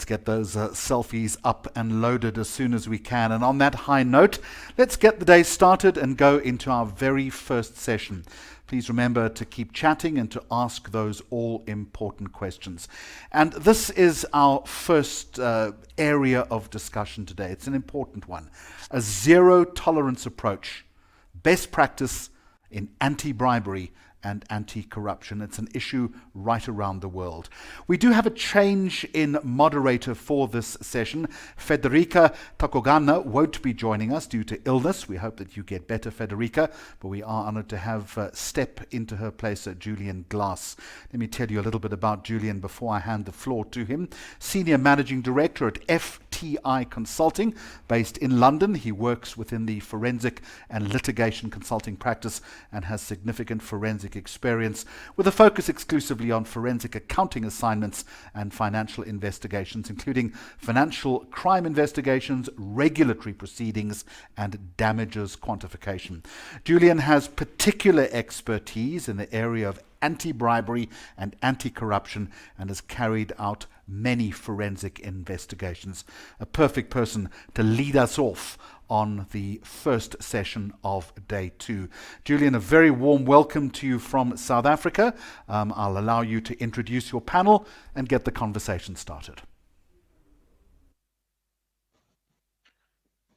Let's get those selfies up and loaded as soon as we can. And on that high note, let's get the day started and go into our very first session. Please remember to keep chatting and to ask those all-important questions. And this is our first area of discussion today. It's an important one. A zero-tolerance approach, best practice in anti-bribery and anti-corruption. It's an issue right around the world. We do have a change in moderator for this session. Federica Takogana won't be joining us due to illness. We hope that you get better, Federica, but we are honored to have step into her place Julian Glass. Let me tell you a little bit about Julian before I hand the floor to him. Senior Managing Director at FTI Consulting, based in London. He works within the forensic and litigation consulting practice and has significant forensic experience with a focus exclusively on forensic accounting assignments and financial investigations, including financial crime investigations, regulatory proceedings, and damages quantification. Julian has particular expertise in the area of anti-bribery and anti-corruption and has carried out many forensic investigations. A perfect person to lead us off on the first session of day 2. Julian, a very warm welcome to you from South Africa. I'll allow you to introduce your panel and get the conversation started.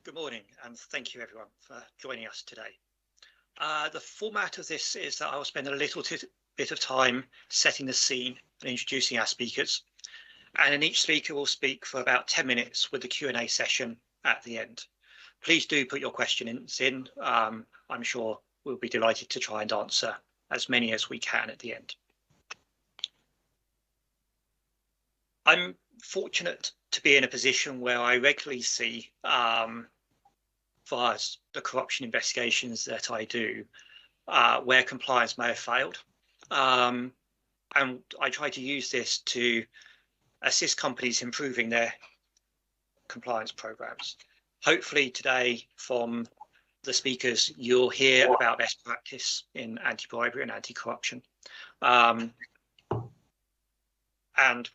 Good morning, and thank you everyone for joining us today. The format of this is that I will spend a little bit of time setting the scene and introducing our speakers. And then each speaker will speak for about 10 minutes with the Q&A session at the end. Please do put your questions in. I'm sure we'll be delighted to try and answer as many as we can at the end. I'm fortunate to be in a position where I regularly see, via the corruption investigations that I do, where compliance may have failed. And I try to use this to assist companies improving their compliance programs. Hopefully today from the speakers, you'll hear about best practice in anti-bribery and anti-corruption. And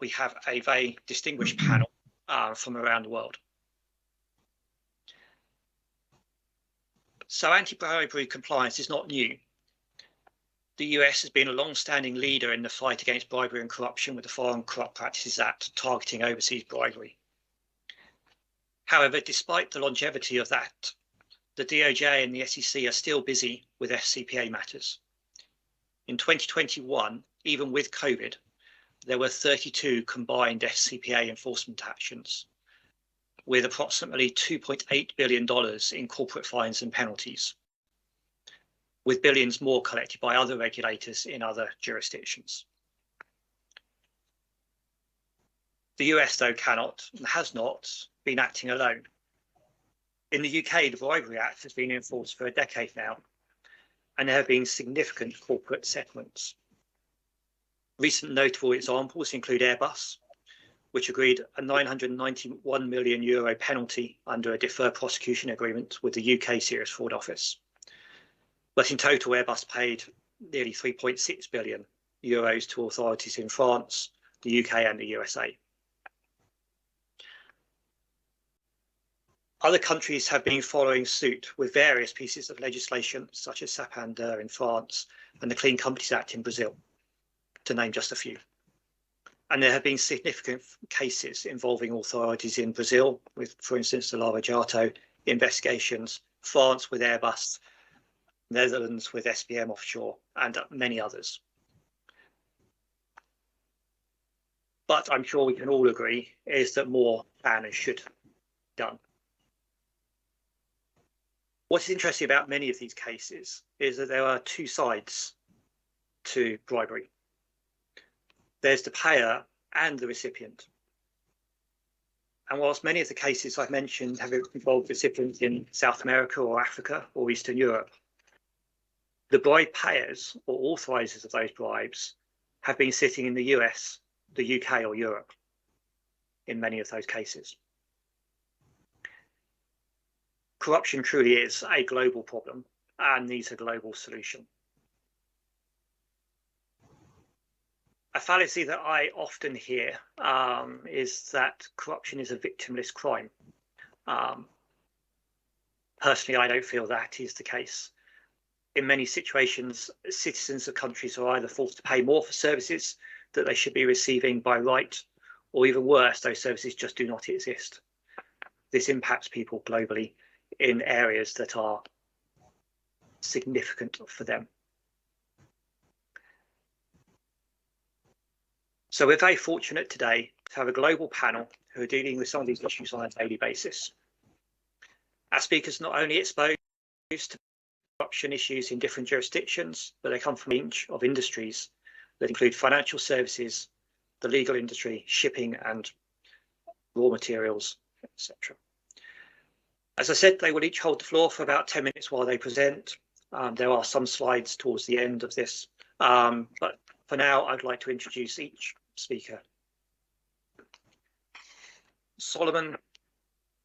we have a very distinguished panel from around the world. So anti-bribery compliance is not new. The US has been a long-standing leader in the fight against bribery and corruption with the Foreign Corrupt Practices Act targeting overseas bribery. However, despite the longevity of that, the DOJ and the SEC are still busy with FCPA matters. In 2021, even with COVID, there were 32 combined FCPA enforcement actions, with approximately $2.8 billion in corporate fines and penalties, with billions more collected by other regulators in other jurisdictions. The US, though, cannot and has not been acting alone. In the UK, the Bribery Act has been enforced for a decade now, and there have been significant corporate settlements. Recent notable examples include Airbus, which agreed a €991 million penalty under a deferred prosecution agreement with the UK Serious Fraud Office. But in total, Airbus paid nearly €3.6 billion to authorities in France, the UK and the USA. Other countries have been following suit with various pieces of legislation, such as Sapin-2 in France and the Clean Companies Act in Brazil, to name just a few. And there have been significant cases involving authorities in Brazil, with, for instance, the Lava Jato investigations, France with Airbus, Netherlands with SBM Offshore, and many others. But I'm sure we can all agree is that more can and should be done. What's interesting about many of these cases is that there are two sides to bribery. There's the payer and the recipient. And whilst many of the cases I've mentioned have involved recipients in South America or Africa or Eastern Europe, the bribe payers or authorizers of those bribes have been sitting in the US, the UK or Europe in many of those cases. Corruption truly is a global problem and needs a global solution. A fallacy that I often hear is that corruption is a victimless crime. Personally, I don't feel that is the case. In many situations, citizens of countries are either forced to pay more for services that they should be receiving by right, or even worse, those services just do not exist. This impacts people globally in areas that are significant for them. So we're very fortunate today to have a global panel who are dealing with some of these issues on a daily basis. Our speakers not only exposed to corruption issues in different jurisdictions, but they come from a range of industries that include financial services, the legal industry, shipping and raw materials, etc. As I said, they will each hold the floor for about 10 minutes while they present. There are some slides towards the end of this, but for now, I'd like to introduce each speaker. Solomon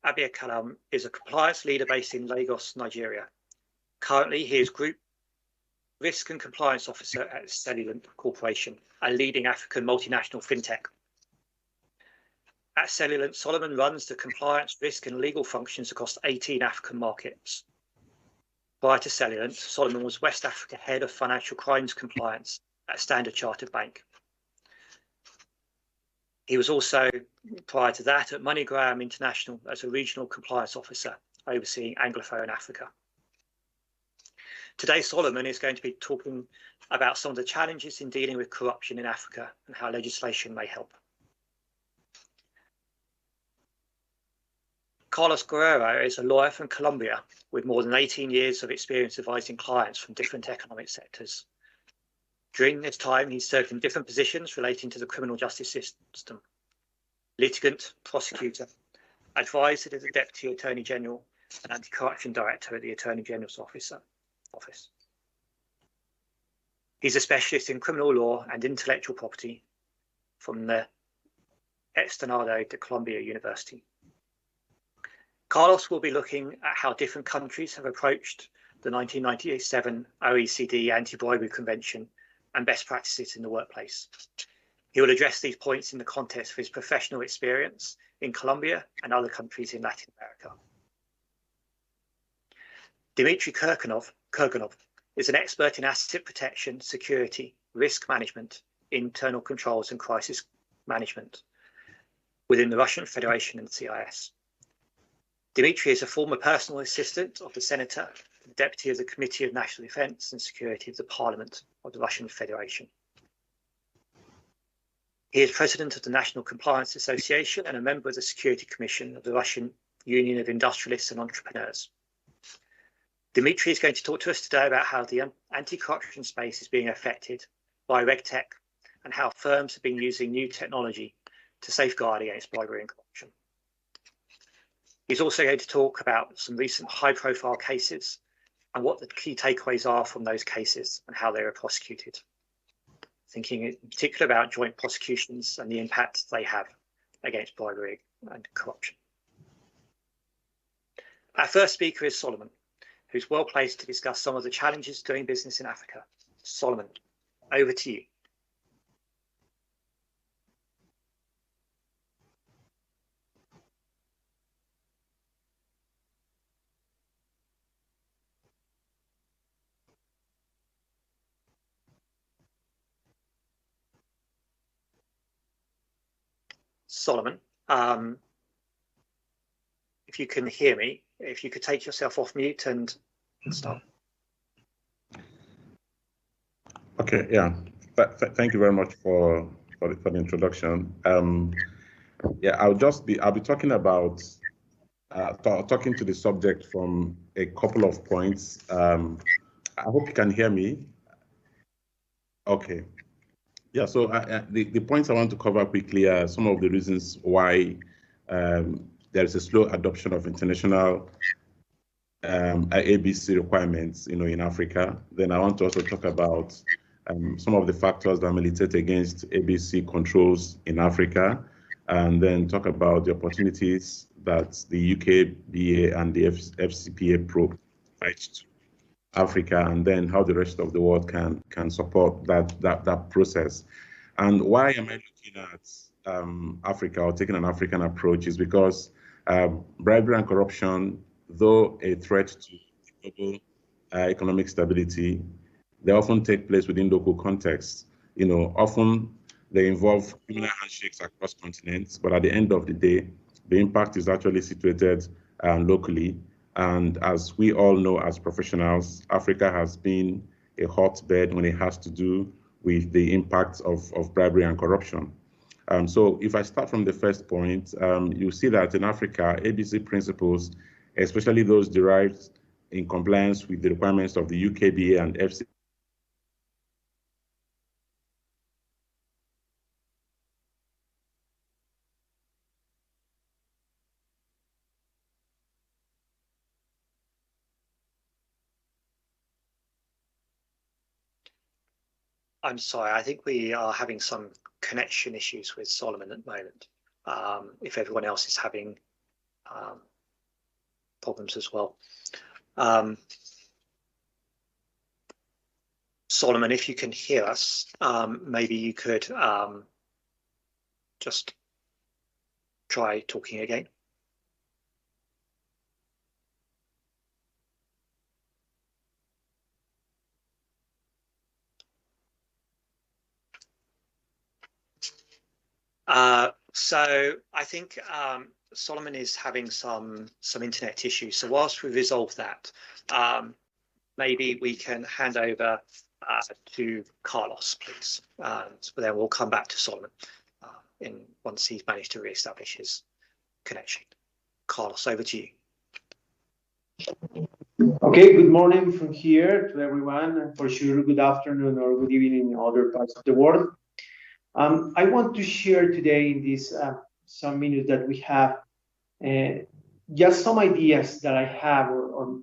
Abiakalam is a compliance leader based in Lagos, Nigeria. Currently, he is Group Risk and Compliance Officer at Cellulant Corporation, a leading African multinational fintech. At Cellulant, Solomon runs the compliance, risk and legal functions across 18 African markets. Prior to Cellulant, Solomon was West Africa Head of Financial Crimes Compliance at Standard Chartered Bank. He was also, prior to that, at MoneyGram International as a Regional Compliance Officer, overseeing Anglophone Africa. Today, Solomon is going to be talking about some of the challenges in dealing with corruption in Africa and how legislation may help. Carlos Guerrero is a lawyer from Colombia with more than 18 years of experience advising clients from different economic sectors. During this time, he served in different positions relating to the criminal justice system: litigant, prosecutor, advisor to the Deputy Attorney General, and anti-corruption director at the Attorney General's office. He's a specialist in criminal law and intellectual property from the Externado de Colombia University. Carlos will be looking at how different countries have approached the 1997 OECD Anti-Bribery Convention and best practices in the workplace. He will address these points in the context of his professional experience in Colombia and other countries in Latin America. Dmitry Kurganov is an expert in asset protection, security, risk management, internal controls and crisis management within the Russian Federation and CIS. Dmitry is a former personal assistant of the Senator, the Deputy of the Committee of National Defence and Security of the Parliament of the Russian Federation. He is President of the National Compliance Association and a member of the Security Commission of the Russian Union of Industrialists and Entrepreneurs. Dmitry is going to talk to us today about how the anti-corruption space is being affected by RegTech and how firms have been using new technology to safeguard against bribery and corruption. He's also going to talk about some recent high-profile cases and what the key takeaways are from those cases and how they were prosecuted, thinking in particular about joint prosecutions and the impact they have against bribery and corruption. Our first speaker is Solomon, who's well placed to discuss some of the challenges doing business in Africa. Solomon, over to you. Solomon, if you can hear me, if you could take yourself off mute and start. Okay, yeah. Thank you very much for the introduction. Yeah, I'll be talking about talking to the subject from a couple of points. I hope you can hear me. Okay. Yeah, so the points I want to cover quickly are some of the reasons why there is a slow adoption of international ABC requirements, in Africa. Then I want to also talk about some of the factors that militate against ABC controls in Africa, and then talk about the opportunities that the UKBA and the FCPA provide to Africa, and then how the rest of the world can support that process. And why am I looking at Africa or taking an African approach is because bribery and corruption, though a threat to global economic stability, they often take place within local contexts. You know, often they involve criminal handshakes across continents, but at the end of the day, the impact is actually situated locally. And as we all know as professionals, Africa has been a hotbed when it has to do with the impacts of bribery and corruption. So if I start from the first point, you see that in Africa, ABC principles, especially those derived in compliance with the requirements of the UKBA and FC. I'm sorry, I think we are having some connection issues with Solomon at the moment. If everyone else is having problems as well. Solomon, if you can hear us, maybe you could just try talking again. So I think Solomon is having some internet issues. So whilst we resolve that, maybe we can hand over to Carlos, please. And then we'll come back to Solomon once he's managed to re-establish his connection. Carlos, over to you. Okay, good morning from here to everyone, and for sure good afternoon or good evening in other parts of the world. I want to share today in these some minutes that we have just some ideas that I have or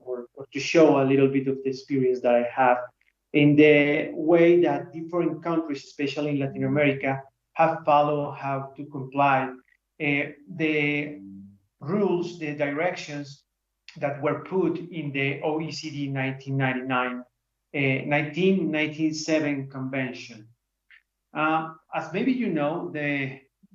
to show a little bit of the experience that I have in the way that different countries, especially in Latin America, have followed how to comply the rules, the directions that were put in the OECD 1997 convention. As maybe you know,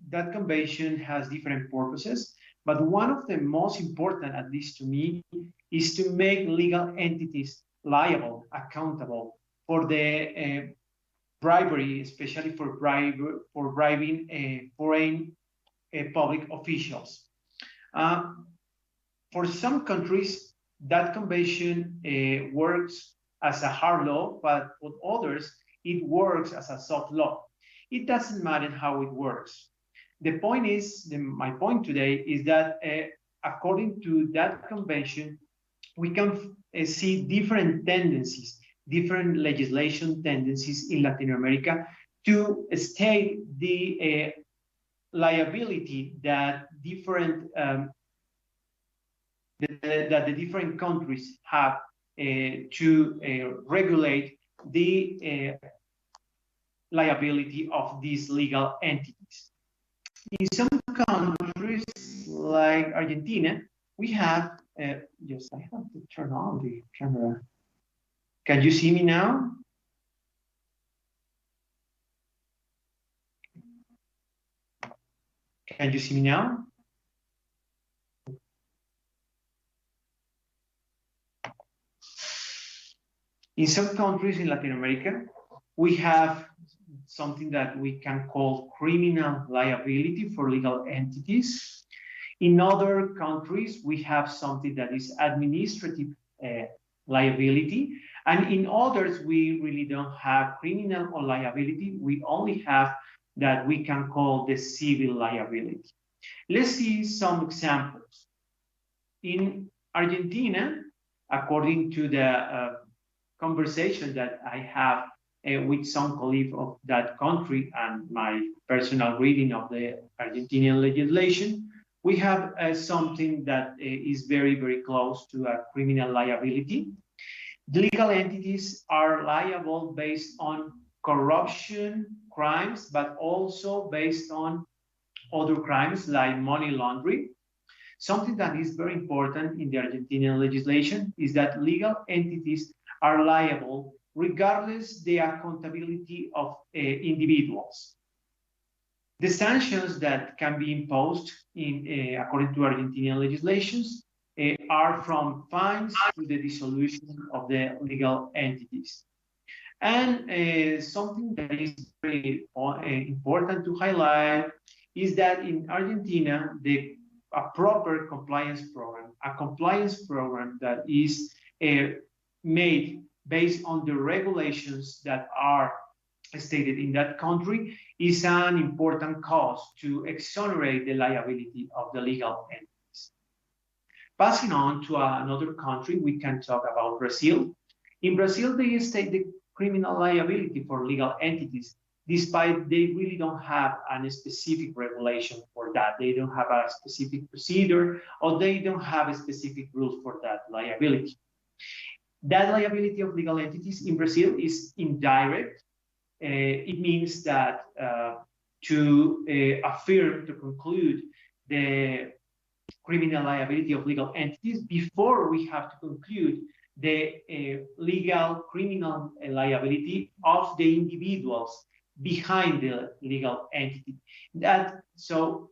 that convention has different purposes, but one of the most important, at least to me, is to make legal entities liable, accountable for the bribery, especially for bribing foreign public officials. For some countries, that convention works as a hard law, but for others, it works as a soft law. It doesn't matter how it works. The point is, my point today is that according to that convention, we can see different tendencies, different legislation tendencies in Latin America to state the liability that the different countries have to regulate the liability of these legal entities. In some countries like Argentina, we have, yes, I have to turn on the camera. Can you see me now? Can you see me now? In some countries in Latin America, we have something that we can call criminal liability for legal entities. In other countries, we have something that is administrative liability. And in others, we really don't have criminal or liability. We only have that we can call the civil liability. Let's see some examples. In Argentina, according to the conversation that I have with some colleagues of that country and my personal reading of the Argentinian legislation, we have something that is very, very close to a criminal liability. Legal entities are liable based on corruption crimes, but also based on other crimes like money laundering. Something that is very important in the Argentinian legislation is that legal entities are liable regardless the accountability of individuals. The sanctions that can be imposed according to Argentinian legislations are from fines to the dissolution of the legal entities. And something that is very important to highlight is that in Argentina, a proper compliance program, a compliance program that is made based on the regulations that are stated in that country, is an important cause to exonerate the liability of the legal entities. Passing on to another country, we can talk about Brazil. In Brazil, they state the criminal liability for legal entities, despite they really don't have a specific regulation for that. They don't have a specific procedure, or they don't have a specific rules for that liability. That liability of legal entities in Brazil is indirect. It means that to affirm, to conclude the criminal liability of legal entities, before we have to conclude the legal criminal liability of the individuals behind the legal entity. So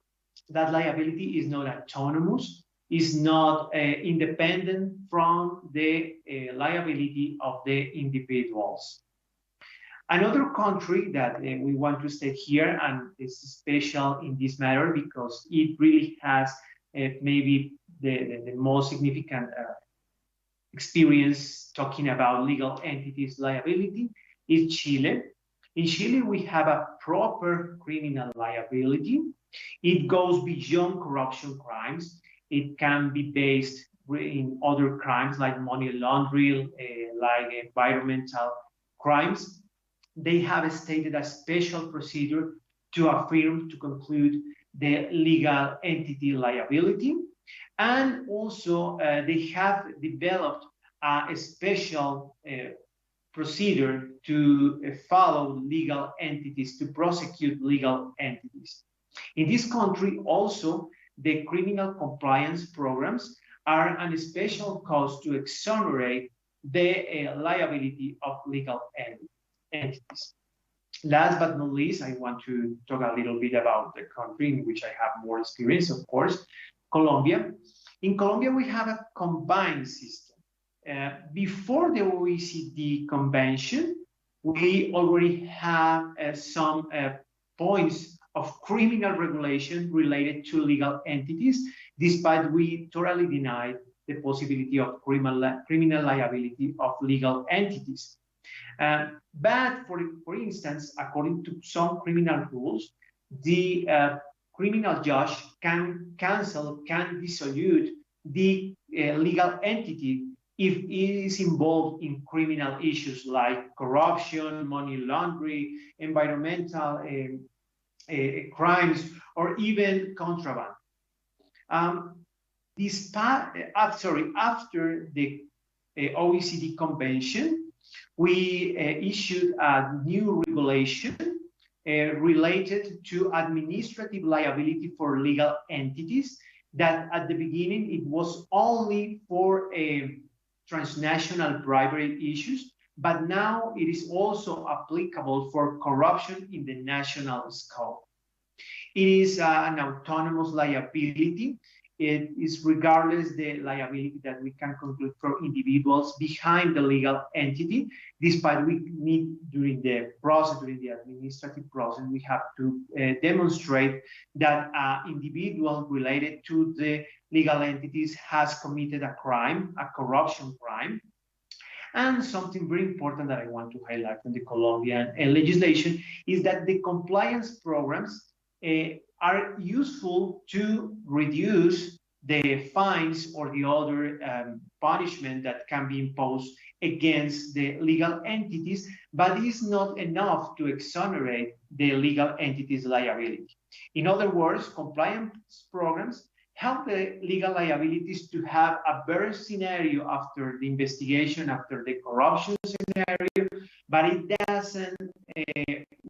that liability is not autonomous, is not independent from the liability of the individuals. Another country that we want to state here, and is special in this matter because it really has maybe the most significant experience talking about legal entities liability, is Chile. In Chile, we have a proper criminal liability. It goes beyond corruption crimes. It can be based in other crimes like money laundering, like environmental crimes. They have stated a special procedure to affirm, to conclude the legal entity liability. And also they have developed a special procedure to follow legal entities, to prosecute legal entities. In this country also, the criminal compliance programs are a special cause to exonerate the liability of legal entities. Last but not least, I want to talk a little bit about the country in which I have more experience, of course, Colombia. In Colombia, we have a combined system. Before the OECD convention, we already have some points of criminal regulation related to legal entities, despite we totally denied the possibility of criminal liability of legal entities. But for instance, according to some criminal rules, the criminal judge can cancel, can dissolve the legal entity if it is involved in criminal issues like corruption, money laundering, environmental crimes, or even contraband. After the OECD convention, we issued a new regulation related to administrative liability for legal entities that at the beginning it was only for transnational bribery issues, but now it is also applicable for corruption in the national scope. It is an autonomous liability. It is regardless the liability that we can conclude for individuals behind the legal entity, despite we need during the process, during the administrative process, we have to demonstrate that an individual related to the legal entities has committed a crime, a corruption crime. And something very important that I want to highlight from the Colombian legislation is that the compliance programs are useful to reduce the fines or the other punishment that can be imposed against the legal entities, but it's not enough to exonerate the legal entities' liability. In other words, compliance programs help the legal liabilities to have a better scenario after the investigation, after the corruption scenario, but it doesn't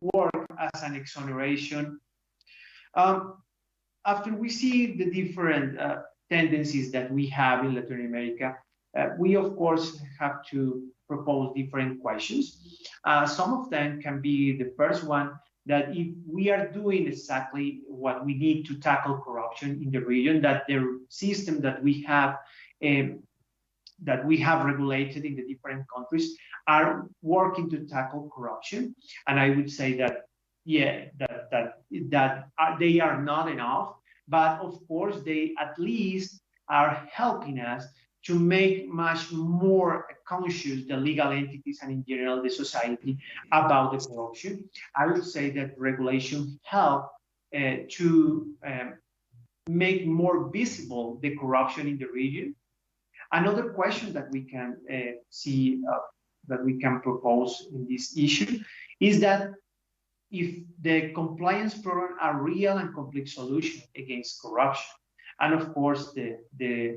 work as an exoneration. After we see the different tendencies that we have in Latin America, we of course have to propose different questions. Some of them can be, the first one that if we are doing exactly what we need to tackle corruption in the region, that the system that we have regulated in the different countries are working to tackle corruption. And I would say that, yeah, they are not enough, but of course they at least are helping us to make much more conscious the legal entities and in general the society about the corruption. I would say that regulation help to make more visible the corruption in the region. Another question that we can that we can propose in this issue is that if the compliance program are real and complete solution against corruption. And of course, the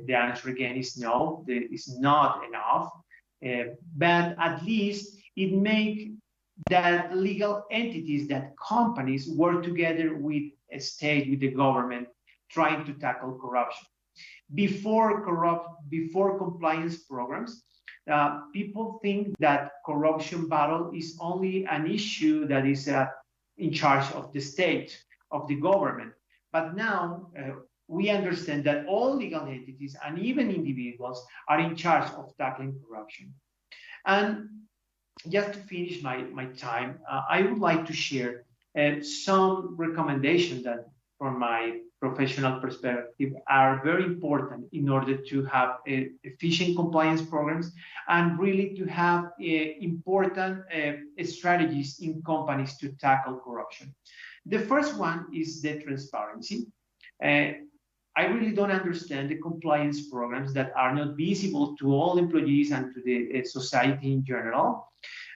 answer again is no, it's not enough. But at least it make that legal entities, that companies work together with a state, with the government, trying to tackle corruption. Before compliance programs, people think that corruption battle is only an issue that is in charge of the state, of the government. But now we understand that all legal entities and even individuals are in charge of tackling corruption. And just to finish my time, I would like to share some recommendations that, from my professional perspective, are very important in order to have efficient compliance programs and really to have important strategies in companies to tackle corruption. The first one is the transparency. I really don't understand the compliance programs that are not visible to all employees and to the society in general.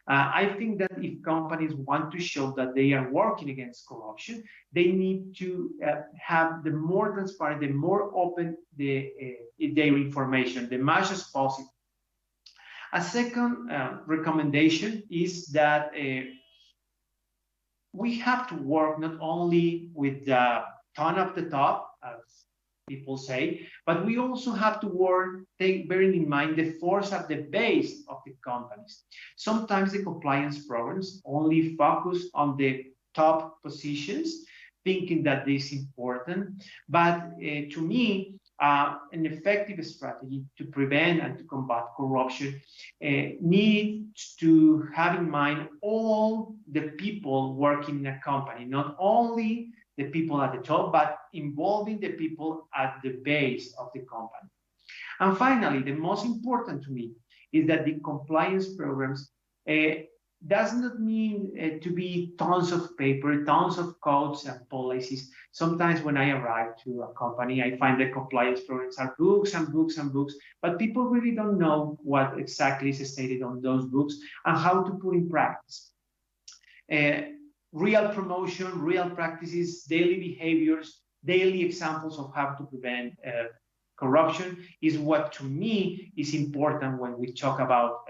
I think that if companies want to show that they are working against corruption, they need to have the more transparent, the more open their information, the much as possible. A second recommendation is that we have to work not only with the tone of the top, as people say, but we also have to work, bearing in mind the force at the base of the companies. Sometimes the compliance programs only focus on the top positions, thinking that this is important. But to me, an effective strategy to prevent and to combat corruption needs to have in mind all the people working in a company, not only the people at the top, but involving the people at the base of the company. And finally, the most important to me is that the compliance programs does not mean to be tons of paper, tons of codes and policies. Sometimes when I arrive to a company, I find the compliance programs are books and books and books, but people really don't know what exactly is stated on those books and how to put in practice. Real promotion, real practices, daily behaviors, daily examples of how to prevent corruption is what to me is important when we talk about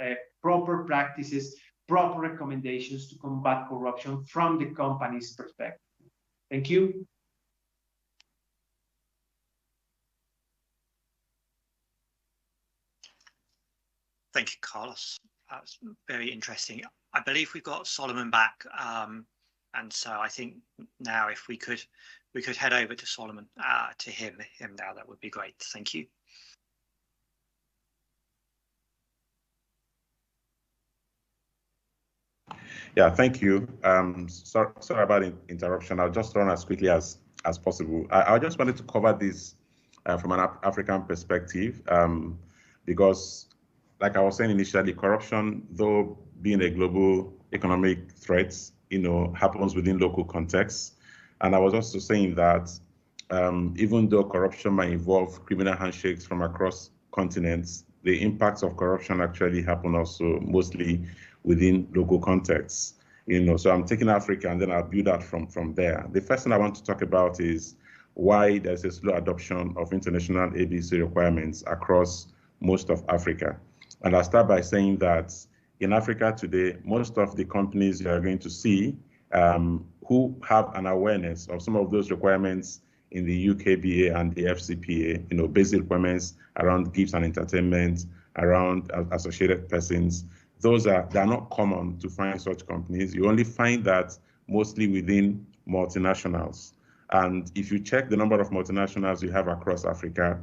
proper practices, proper recommendations to combat corruption from the company's perspective. Thank you. Thank you, Carlos. That's very interesting. I believe we've got Solomon back. And so I think now if we could head over to Solomon, to him now, that would be great. Thank you. Yeah, thank you. Sorry about the interruption. I'll just run as quickly as possible. I just wanted to cover this from an African perspective, because like I was saying initially, corruption, though being a global economic threat, happens within local contexts. And I was also saying that even though corruption might involve criminal handshakes from across continents, the impacts of corruption actually happen also mostly within local contexts. So I'm taking Africa and then I'll build out from there. The first thing I want to talk about is why there's a slow adoption of international ABC requirements across most of Africa. And I'll start by saying that in Africa today, most of the companies you are going to see who have an awareness of some of those requirements in the UKBA and the FCPA, basic requirements around gifts and entertainment, around associated persons, they're not common to find such companies. You only find that mostly within multinationals. And if you check the number of multinationals you have across Africa,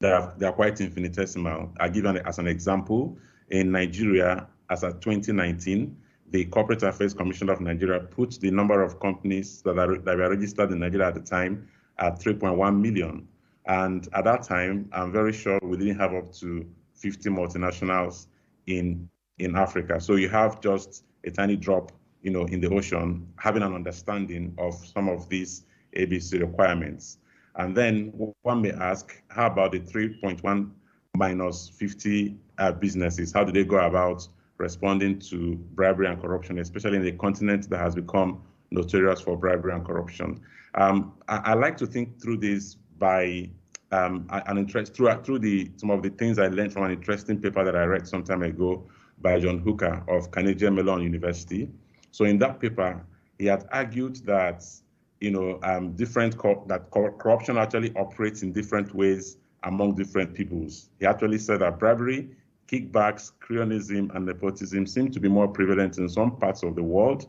they are quite infinitesimal. I'll give you as an example. In Nigeria, as of 2019, the Corporate Affairs Commission of Nigeria put the number of companies that were registered in Nigeria at the time at 3.1 million. And at that time, I'm very sure we didn't have up to 50 multinationals in Africa. So you have just a tiny drop, in the ocean, having an understanding of some of these ABC requirements. And then one may ask, how about the 3.1 minus 50 businesses? How do they go about responding to bribery and corruption, especially in a continent that has become notorious for bribery and corruption? I like to think through this by an interest through some of the things I learned from an interesting paper that I read some time ago by John Hooker of Carnegie Mellon University. So in that paper, he had argued that that corruption actually operates in different ways among different peoples. He actually said that bribery, kickbacks, cronyism, and nepotism seem to be more prevalent in some parts of the world.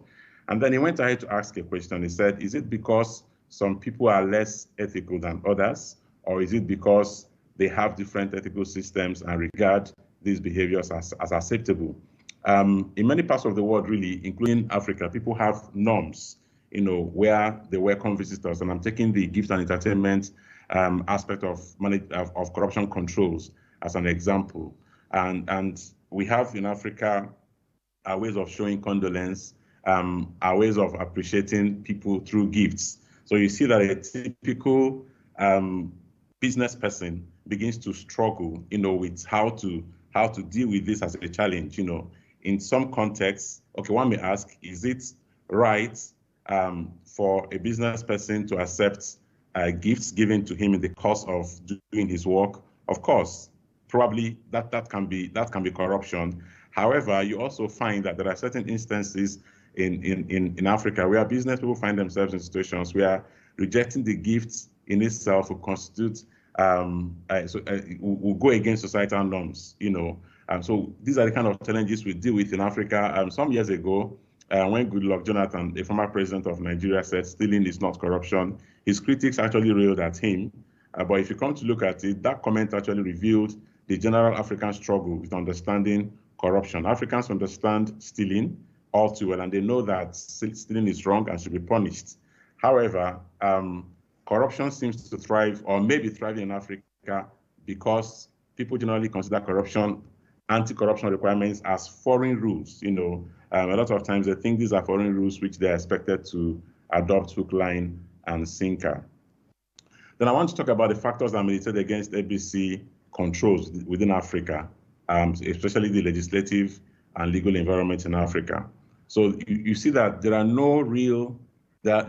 And then he went ahead to ask a question. He said, is it because some people are less ethical than others, or is it because they have different ethical systems and regard these behaviors as acceptable? In many parts of the world, really, including Africa, people have norms, where they welcome visitors. And I'm taking the gift and entertainment aspect of corruption controls as an example. And we have in Africa our ways of showing condolence, our ways of appreciating people through gifts. So you see that a typical business person begins to struggle, with how to deal with this as a challenge. In some contexts, okay, one may ask, is it right for a business person to accept gifts given to him in the course of doing his work? Of course, probably that can be corruption. However, you also find that there are certain instances in Africa where business people find themselves in situations where rejecting the gifts in itself will constitute will go against societal norms. So these are the kind of challenges we deal with in Africa. Some years ago, when Goodluck Jonathan, the former president of Nigeria, said stealing is not corruption, his critics actually railed at him. But if you come to look at it, that comment actually revealed the general African struggle with understanding corruption. Africans understand stealing all too well, and they know that stealing is wrong and should be punished. However, corruption seems to thrive, or maybe thriving in Africa, because people generally consider anti-corruption requirements as foreign rules. A lot of times they think these are foreign rules which they're expected to adopt hook, line, and sinker. Then I want to talk about the factors that militate against ABC controls within Africa, especially the legislative and legal environment in Africa. So you see that there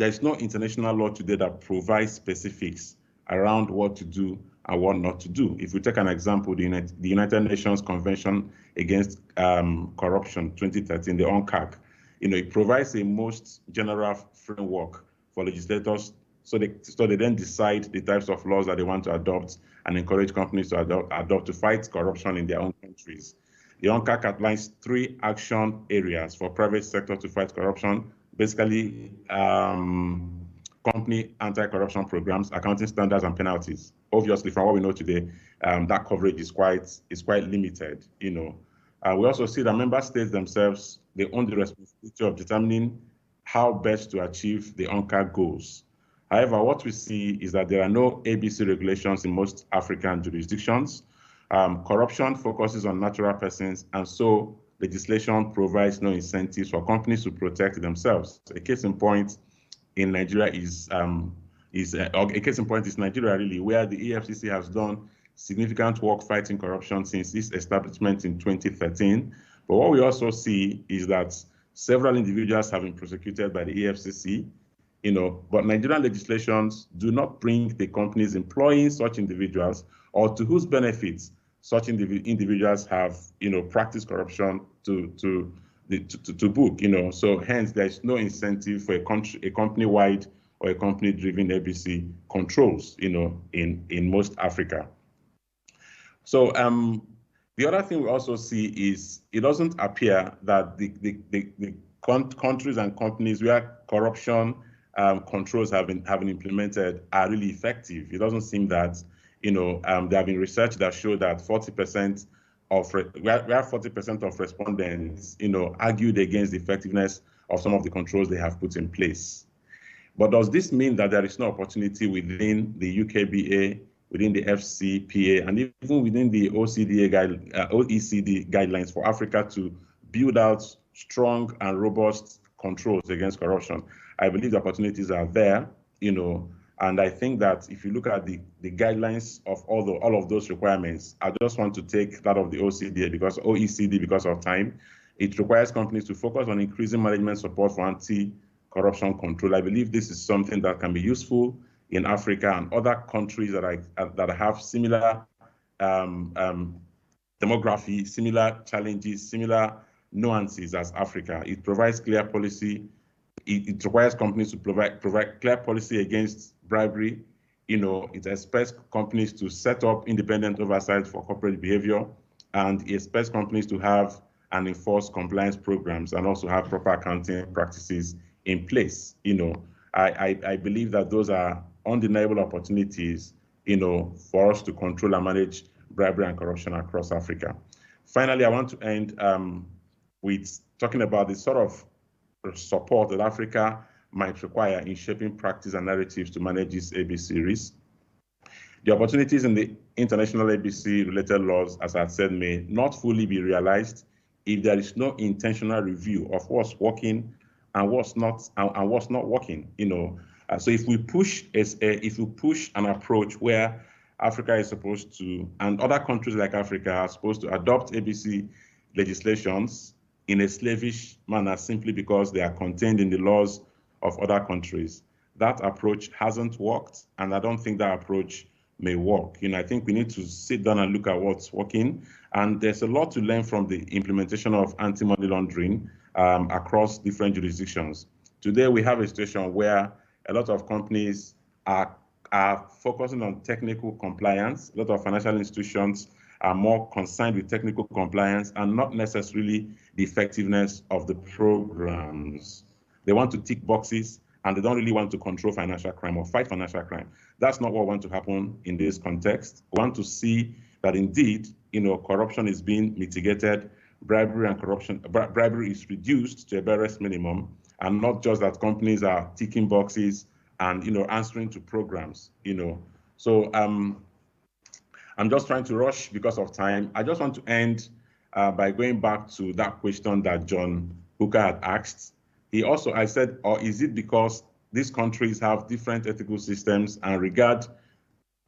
is no international law today that provides specifics around what to do and what not to do. If we take an example, the United Nations Convention Against Corruption 2013, the UNCAC, it provides a most general framework for legislators so they then decide the types of laws that they want to adopt and encourage companies to adopt to fight corruption in their own countries. The UNCAC outlines 3 action areas for private sector to fight corruption, basically company anti-corruption programs, accounting standards, and penalties. Obviously, from what we know today, that coverage is quite limited. We also see that member states themselves, they own the responsibility of determining how best to achieve the UNCAC goals. However, what we see is that there are no ABC regulations in most African jurisdictions. Corruption focuses on natural persons, and so legislation provides no incentives for companies to protect themselves. A case in point in Nigeria is Nigeria, really, where the EFCC has done significant work fighting corruption since its establishment in 2013. But what we also see is that several individuals have been prosecuted by the EFCC, but Nigerian legislations do not bring the companies employing such individuals or to whose benefits such individuals have, practiced corruption to book, So hence, there's no incentive for a company-wide or a company-driven ABC controls, in most Africa. So the other thing we also see is it doesn't appear that the countries and companies where corruption controls have been implemented are really effective. It doesn't seem that, there have been research that show that 40% of where 40% of respondents, argued against the effectiveness of some of the controls they have put in place. But does this mean that there is no opportunity within the UKBA, within the FCPA, and even within the OECD guidelines for Africa to build out strong and robust controls against corruption? I believe the opportunities are there, and I think that if you look at the guidelines of all of those requirements, I just want to take that of the OECD because of time. It requires companies to focus on increasing management support for anti-corruption control. I believe this is something that can be useful in Africa and other countries that have similar demography, similar challenges, similar nuances as Africa. It provides clear policy. It requires companies to provide clear policy against bribery. It expects companies to set up independent oversight for corporate behavior, and it expects companies to have and enforce compliance programs and also have proper accounting practices in place. I believe that those are undeniable opportunities, for us to control and manage bribery and corruption across Africa. Finally, I want to end with talking about the sort of support that Africa might require in shaping practice and narratives to manage this ABC risk. The opportunities in the international ABC-related laws, as I said, may not fully be realized if there is no intentional review of what's working and what's not working. So if we push an approach where Africa is supposed to, and other countries like Africa are supposed to adopt ABC legislations in a slavish manner simply because they are contained in the laws of other countries, that approach hasn't worked, and I don't think that approach may work. I think we need to sit down and look at what's working, and there's a lot to learn from the implementation of anti-money laundering across different jurisdictions. Today, we have a situation where a lot of companies are focusing on technical compliance. A lot of financial institutions are more concerned with technical compliance and not necessarily the effectiveness of the programs. They want to tick boxes, and they don't really want to control financial crime or fight financial crime. That's not what we want to happen in this context. We want to see that indeed, corruption is being mitigated, bribery is reduced to a barest minimum, and not just that companies are ticking boxes and answering to programs. So I'm just trying to rush because of time. I just want to end by going back to that question that John Hooker had asked. I said, or is it because these countries have different ethical systems and regard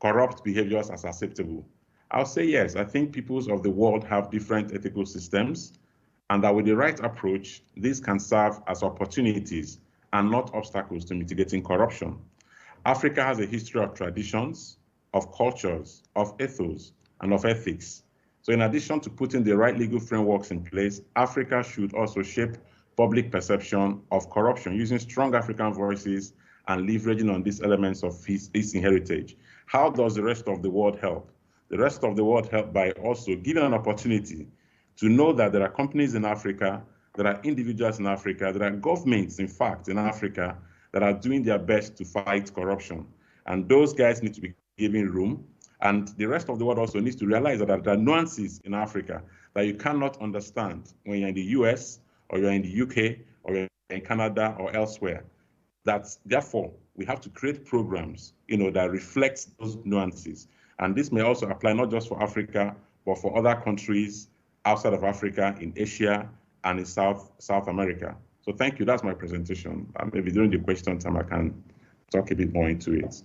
corrupt behaviors as acceptable? I'll say yes. I think peoples of the world have different ethical systems, and that with the right approach, these can serve as opportunities and not obstacles to mitigating corruption. Africa has a history of traditions, of cultures, of ethos, and of ethics. So in addition to putting the right legal frameworks in place, Africa should also shape public perception of corruption using strong African voices and leveraging on these elements of its heritage. How does the rest of the world help? The rest of the world help by also giving an opportunity to know that there are companies in Africa, there are individuals in Africa, there are governments, in fact, in Africa that are doing their best to fight corruption. And those guys need to be given room. And the rest of the world also needs to realize that there are nuances in Africa that you cannot understand when you're in the US, or you're in the UK, or you're in Canada, or elsewhere. Therefore, we have to create programs, that reflect those nuances. And this may also apply not just for Africa, but for other countries outside of Africa, in Asia, and in South America. So thank you. That's my presentation. Maybe during the question time, I can talk a bit more into it.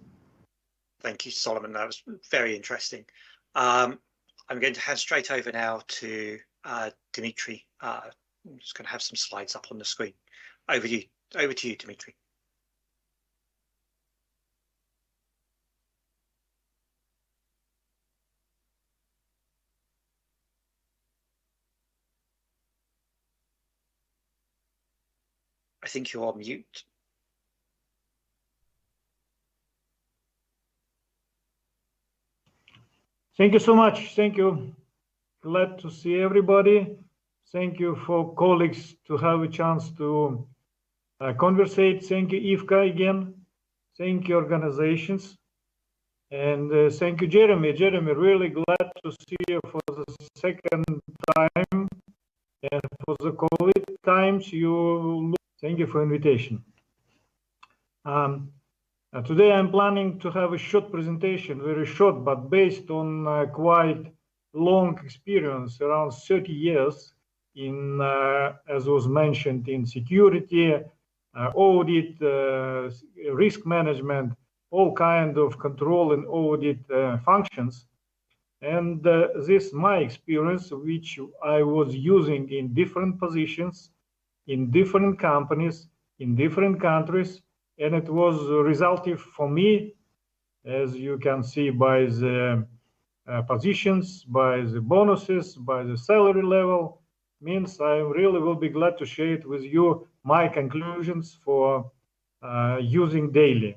Thank you, Solomon. That was very interesting. I'm going to hand straight over now to Dimitri. I'm just going to have some slides up on the screen. Over to you, Dimitri. I think you're on mute. Thank you so much. Thank you. Glad to see everybody. Thank you for colleagues to have a chance to conversate. Thank you, Ivka, again. Thank you, organizations. And thank you, Jeremy. Jeremy, really glad to see you for the second time. And for the COVID times, thank you for invitation. Today I'm planning to have a short presentation, very short, but based on quite long experience, around 30 years in, as was mentioned, in security, audit, risk management, all kind of control and audit functions. And this is my experience, which I was using in different positions, in different companies, in different countries, and it was resulting for me, as you can see by the positions, by the bonuses, by the salary level, means I really will be glad to share it with you, my conclusions for using daily.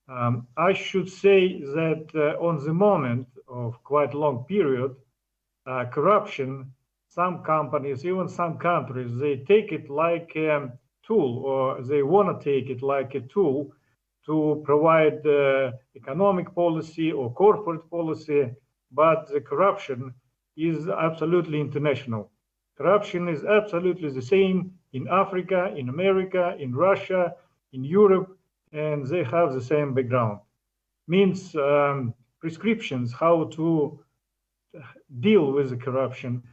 I should say that on the moment of quite long period, corruption, some companies, even some countries, they take it like a tool, or they want to take it like a tool to provide economic policy or corporate policy, but the corruption is absolutely international. Corruption is absolutely the same in Africa, in America, in Russia, in Europe, and they have the same background. Means prescriptions how to deal with the corruption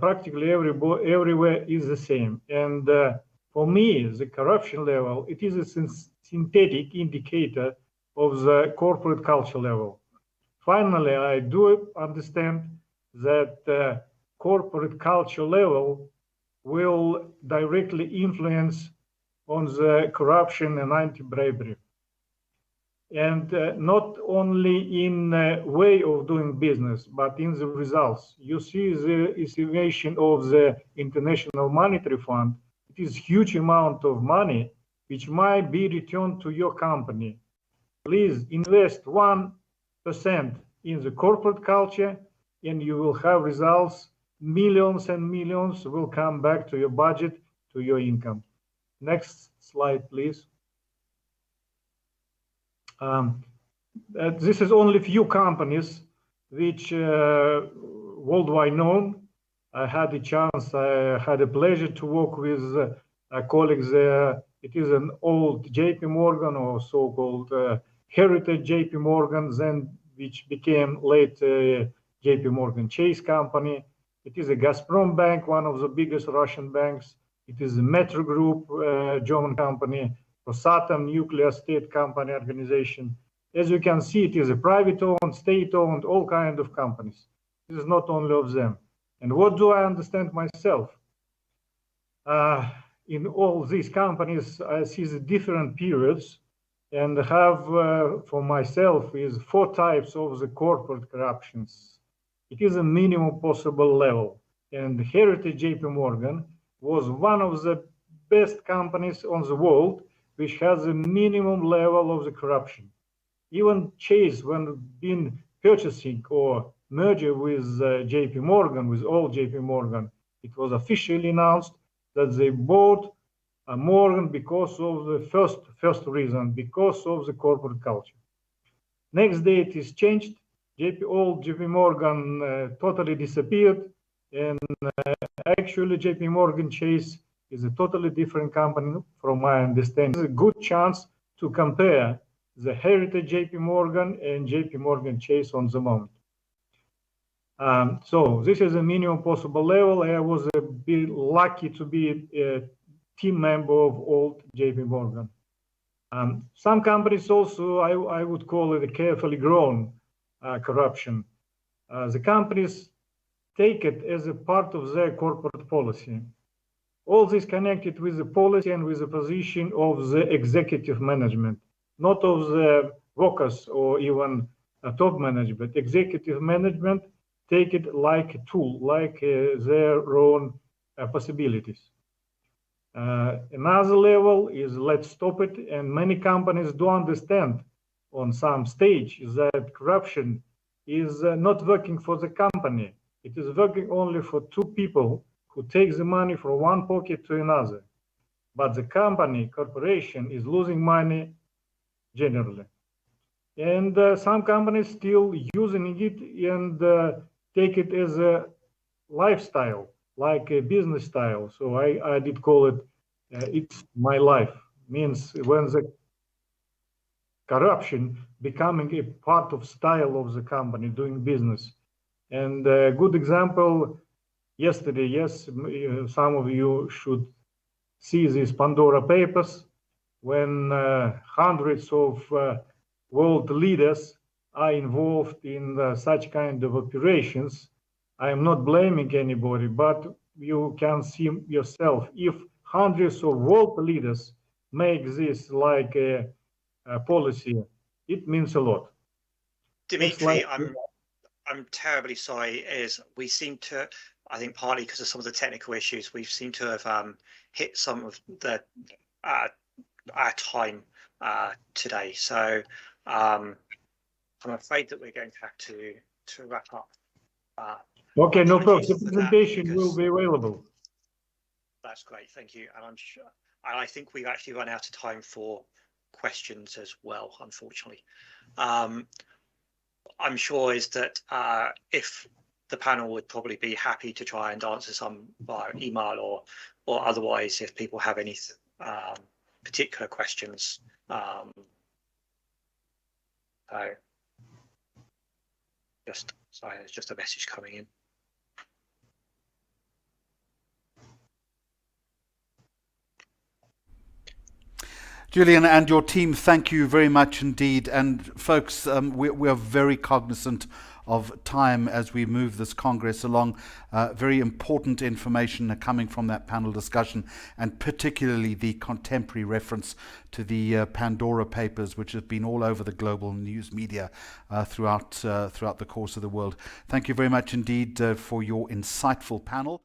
practically everywhere is the same. And for me, the corruption level, it is a synthetic indicator of the corporate culture level. Finally, I do understand that corporate culture level will directly influence on the corruption and anti-bribery. And not only in way of doing business, but in the results. You see the estimation of the International Monetary Fund. It is huge amount of money which might be returned to your company. Please invest 1% in the corporate culture and you will have results. Millions and millions will come back to your budget, to your income. Next slide, please. This is only few companies which worldwide known. I had a pleasure to work with colleagues there. It is an old JP Morgan or so-called heritage JP Morgan, then which became late JP Morgan Chase company. It is a Gazprom Bank, one of the biggest Russian banks. It is a Metro Group, German company, Rosatom nuclear state company organization. As you can see, it is a private-owned, state-owned, all kinds of companies. This is not only of them. And what do I understand myself? In all these companies, I see the different periods and have for myself is 4 types of the corporate corruptions. It is a minimum possible level. And Heritage JP Morgan was one of the best companies on the world which has a minimum level of the corruption. Even Chase, when been purchasing or merger with JP Morgan, with old JP Morgan, it was officially announced that they bought Morgan because of the first reason, because of the corporate culture. Next day it is changed. Old JP Morgan totally disappeared, and actually JP Morgan Chase is a totally different company from my understanding. There's a good chance to compare the Heritage JP Morgan and JP Morgan Chase on the moment. So this is a minimum possible level. I was a bit lucky to be a team member of old JP Morgan. Some companies also, I would call it a carefully grown corruption. The companies take it as a part of their corporate policy. All this connected with the policy and with the position of the executive management, not of the workers or even top management. Executive management take it like a tool, like their own possibilities. Another level is let's stop it, and many companies do understand on some stage that corruption is not working for the company. It is working only for 2 people who takes the money from one pocket to another. But the corporation is losing money generally. And some companies still using it and take it as a lifestyle, like a business style. So I did call it, it's my life. Means when the corruption becoming a part of style of the company doing business. And a good example, yesterday, yes, some of you should see these Pandora Papers, when hundreds of world leaders are involved in such kind of operations. I am not blaming anybody, but you can see yourself, if hundreds of world leaders make this like a policy, it means a lot. Dimitri, I'm terribly sorry, we seem to, I think partly because of some of the technical issues, we seem to have hit some of the our time today. So I'm afraid that we're going to have to wrap up. Okay, no problem. The presentation will be available. That's great, thank you. And I'm sure, and I think we've actually run out of time for questions as well, unfortunately. I'm sure is that if the panel would probably be happy to try and answer some via email or otherwise if people have any particular questions. So sorry, there's just a message coming in. Julian and your team, thank you very much indeed. And folks, we are very cognizant of time as we move this Congress along. Very important information coming from that panel discussion, and particularly the contemporary reference to the Pandora Papers, which have been all over the global news media throughout the course of the world. Thank you very much indeed for your insightful panel.